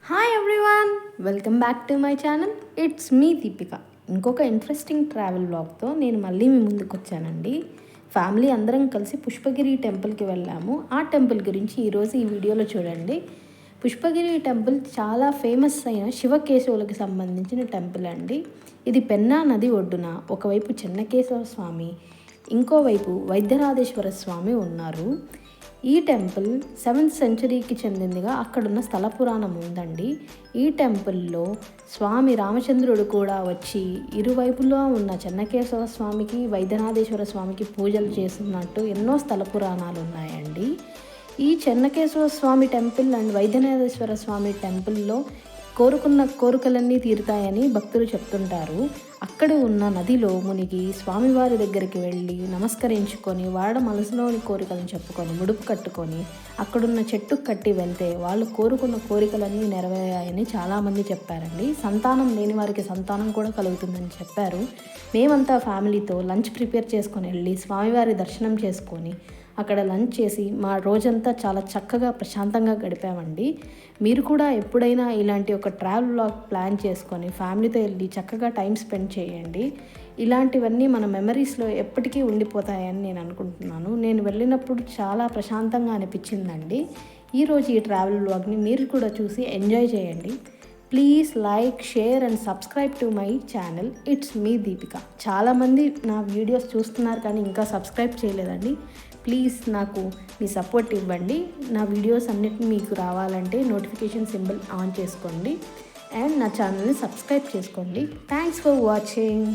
Hi everyone, welcome back to my channel. It's me Deepika. ఇంకొక interesting travel బ్లాగ్తో నేను మళ్ళీ మీ ముందుకు వచ్చానండి. ఫ్యామిలీ అందరం కలిసి పుష్పగిరి టెంపుల్కి వెళ్ళాము. ఆ టెంపుల్ గురించి ఈరోజు ఈ వీడియోలో చూడండి. పుష్పగిరి టెంపుల్ చాలా ఫేమస్ అయిన శివకేశవులకు సంబంధించిన టెంపుల్ అండి. ఇది పెన్నా నది ఒడ్డున ఒకవైపు చెన్నకేశవ స్వామి, ఇంకోవైపు వైద్యరాజేశ్వర స్వామి ఉన్నారు. ఈ టెంపుల్ 7th సెంచరీకి చెందిందిగా అక్కడున్న స్థల పురాణం ఉందండి. ఈ టెంపుల్లో స్వామి రామచంద్రుడు కూడా వచ్చి ఇరువైపులో ఉన్న చెన్నకేశవ స్వామికి, వైద్యనాథేశ్వర స్వామికి పూజలు చేస్తున్నట్టు ఎన్నో స్థల పురాణాలు ఉన్నాయండి. ఈ చెన్నకేశవ స్వామి టెంపుల్ అండ్ వైద్యనాథేశ్వర స్వామి టెంపుల్లో కోరుకున్న కోరికలన్నీ తీరుతాయని భక్తులు చెప్తుంటారు. అక్కడ ఉన్న నదిలో మునిగి స్వామివారి దగ్గరికి వెళ్ళి నమస్కరించుకొని వాడ మనసులోని కోరికలను చెప్పుకొని ముడుపు కట్టుకొని అక్కడున్న చెట్టుకు కట్టి వెళ్తే వాళ్ళు కోరుకున్న కోరికలన్నీ నెరవేరాయని చాలామంది చెప్పారండి. సంతానం లేని వారికి సంతానం కూడా కలుగుతుందని చెప్పారు. మేమంతా ఫ్యామిలీతో లంచ్ ప్రిపేర్ చేసుకొని వెళ్ళి స్వామివారి దర్శనం చేసుకొని అక్కడ లంచ్ చేసి మా రోజంతా చాలా చక్కగా ప్రశాంతంగా గడిపామండి. మీరు కూడా ఎప్పుడైనా ఇలాంటి ఒక ట్రావెల్ వ్లాగ్ ప్లాన్ చేసుకొని ఫ్యామిలీతో వెళ్ళి చక్కగా టైం స్పెండ్ చేయండి. ఇలాంటివన్నీ మన మెమరీస్లో ఎప్పటికీ ఉండిపోతాయని నేను అనుకుంటున్నాను. నేను వెళ్ళినప్పుడు చాలా ప్రశాంతంగా అనిపించిందండి. ఈరోజు ఈ ట్రావెల్ వ్లాగ్ని మీరు కూడా చూసి ఎంజాయ్ చేయండి. Please like, share and subscribe to my channel. It's me Deepika. చాలామంది నా వీడియోస్ చూస్తున్నారు కానీ ఇంకా సబ్స్క్రైబ్ చేయలేదండి. ప్లీజ్ నాకు మీ సపోర్ట్ ఇవ్వండి. నా వీడియోస్ అన్నిటిని మీకు రావాలంటే నోటిఫికేషన్ సింబల్ ఆన్ చేసుకోండి అండ్ నా ఛానల్ని సబ్స్క్రైబ్ చేసుకోండి. Thanks for watching.